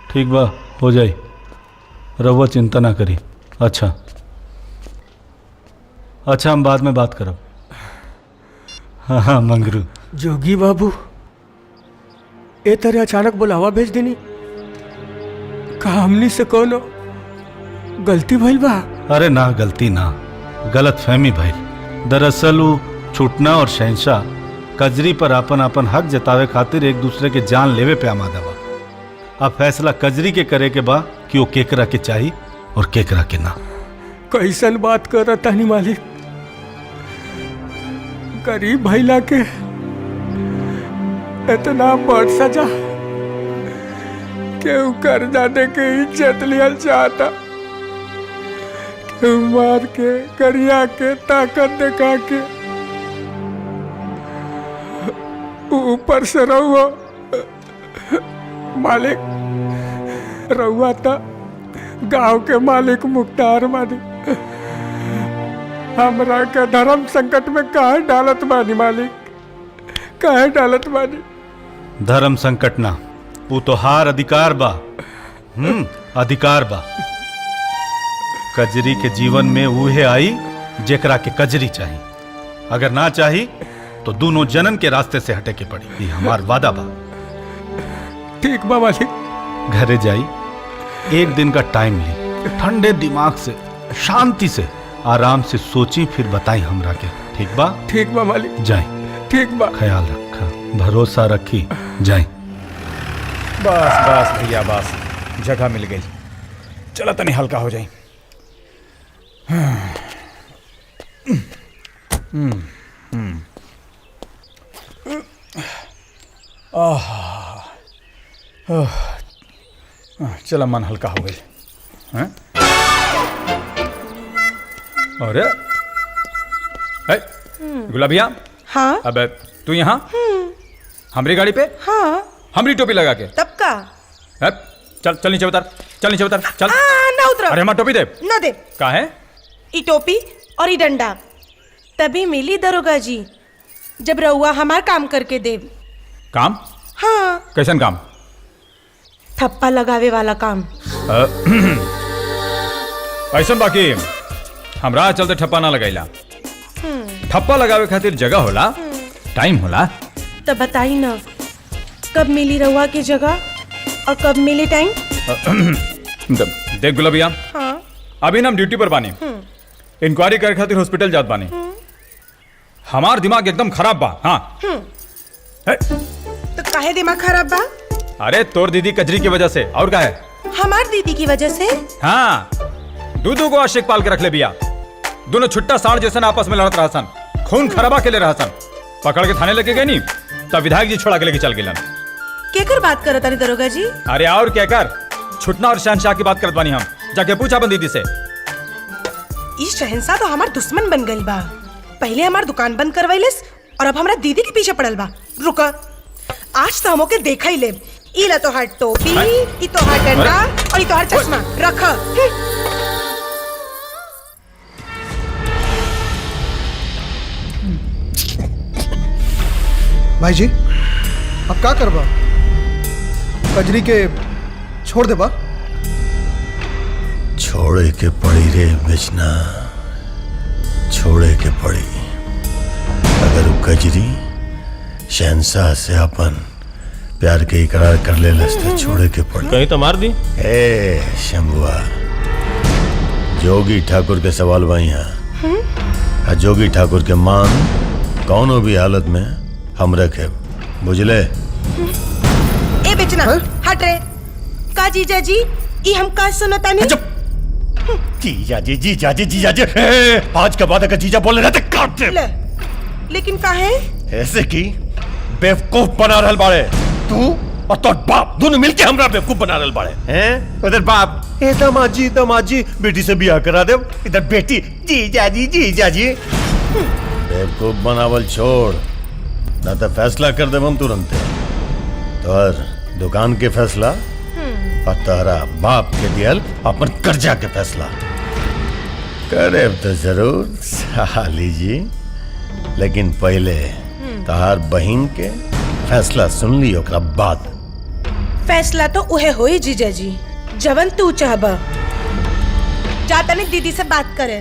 ठीक बा, हो जाई, रहुआ चिंता ना करी। अच्छा हम बाद में बात करब। हाँ मंगरू। जोगी बाबू ए तरह अचानक बुलावा भेज देनी, का हमनी से कोनो गलती भइल बा? अरे ना, गलती ना, गलत फहमी भइल। दरअसल वो छुटना और शहनशाह कजरी पर आपन आपन हक जतावे खातिर एक दूसरे के जान लेवे पे आमादा बा। अब फैसला कजरी के करे के बा कि वो केकरा के चाही और केकरा के ना। कैसन बात कर रहा तानी मालिक, गरीब भैला के इतना बड़ सजा, केहू कर्जा दे के इज्जत लियल चाहता, केहू मार के करिया के ताकत दिखा के, ऊपर से रहुआ मालिक, रहुआ था गांव के मालिक मुख्तार मालिक, हमरा के धर्म संकट में काहे डालत बानी मालिक, काहे डालत बानी? धर्म संकट ना, वो तो हार अधिकार बा। अधिकार बा। कजरी के जीवन में उहे आई जेकरा के कजरी चाही, अगर ना चाही तो दोनों जनन के रास्ते से हटे के पड़ी। ये हमार वादा बा। ठीक बा मालिक। घरे जाई, एक दिन का टाइम ली, ठंडे दिमाग से, शांति से, आराम से सोची, फिर बताई हमरा के। ठीक बा? ठीक बा मालिक। जाई। ठीक बा। ख्याल रखा, भरोसा रखी, जाई। बस भैया बस, जगह मिल गई, चला तनी हल्का हो जाए। चला, मन हल्का हो गई। अरे गुलाबिया। हाँ। अब तू यहाँ हमारी गाड़ी पे? हाँ। हमारी टोपी लगा के? तब का? चल चल नीचे उतर, चल नीचे उतर, चल। ना उतर। अरे हमारी टोपी दे। ना दे। का है? ई टोपी और ई डंडा तभी मिली दरोगा जी, जब रउआ हमार काम करके देव। काम? हाँ। कैसन काम? थप्पा लगावे वाला काम। ऐसा बाकी हमरा चलते ठप्पा ना लगाईला। ठप्पा लगावे खातिर जगह होला, टाइम होला। तो बताई ना, कब मिली रउआ की जगह और कब मिली टाइम? देख गुलाबिया, हाँ। अभी ना हम ड्यूटी पर बानी, इंक्वायरी करे खातिर हॉस्पिटल जात बानी। हमार दिमाग एकदम खराब बा। हाँ। तो काहे दिमाग खराब बा? अरे तोर दीदी कजरी की वजह से, और का है? हमार दीदी की वजह से? हाँ, दूधू को आशिक पाल के रख ले बिया। दोनों छुट्टा साड़ जैसे आपस में लड़त रहसन, खून खराबा के ले रहसन। पकड़ के थाने लेके गए नी, तब विधायक जी छोड़ा के लेके चल गए। केकर बात करत तारी दरोगा जी? अरे और क्या कर, छुटना और शहनशाह की बात करत बानी हम। जाके पूछा अपन दीदी से। इस शहनशाह तो हमार दुश्मन बन गई बा। पहले हमार दुकान बंद करवाइलेस और अब हमारा दीदी के पीछे पड़ल बा। रुका, आज तो हमोके देखा ही ले। ई ला तो हर टोपी, ई तो हर डंडा और ई तो हर चश्मा रख। भाई जी, अब क्या करबा? कजरी के छोड़ देबा? छोड़े के पड़ी रे बेचना, छोड़े के पड़ी। अगर वो कजरी शहनशाह से अपन प्यार के इकरार कर ले तो छोड़े के पड़ी। कहीं तो मार दी। ए शंभुआ, जोगी ठाकुर के सवाल भाई यहाँ। जोगी ठाकुर के मान कौनो भी हालत में हम रखे, बुझले? ए बेचना, हट रे। का जीजा जी, ई हम का सुनता नहीं? जीजा जी, जीजा जी, जीजा जी, आज के बाद अगर जीजा बोले रहते काट दे। लेकिन का है? ऐसे की बेवकूफ बना रहल बाड़े तू और तोर बाप, दोनों मिलके हमरा बेवकूफ बना रहल बाड़े हैं। उधर बाप, ए दामाजी बेटी से बियाह करा दे, इधर बेटी जीजा जी। बेवकूफ बनावल छोड़, ना तो फैसला कर दे हम तुरंत। तोहर दुकान के फैसला और तोहरा बाप के दियल अपन कर्जा के फैसला करे तो जरूर साली जी, लेकिन पहले तोहार बहिन के फैसला सुन ली, ओकरा बाद फैसला तो उहे होई जीजा जी जवन तू चाहबा। जाता नहीं दीदी से बात करे।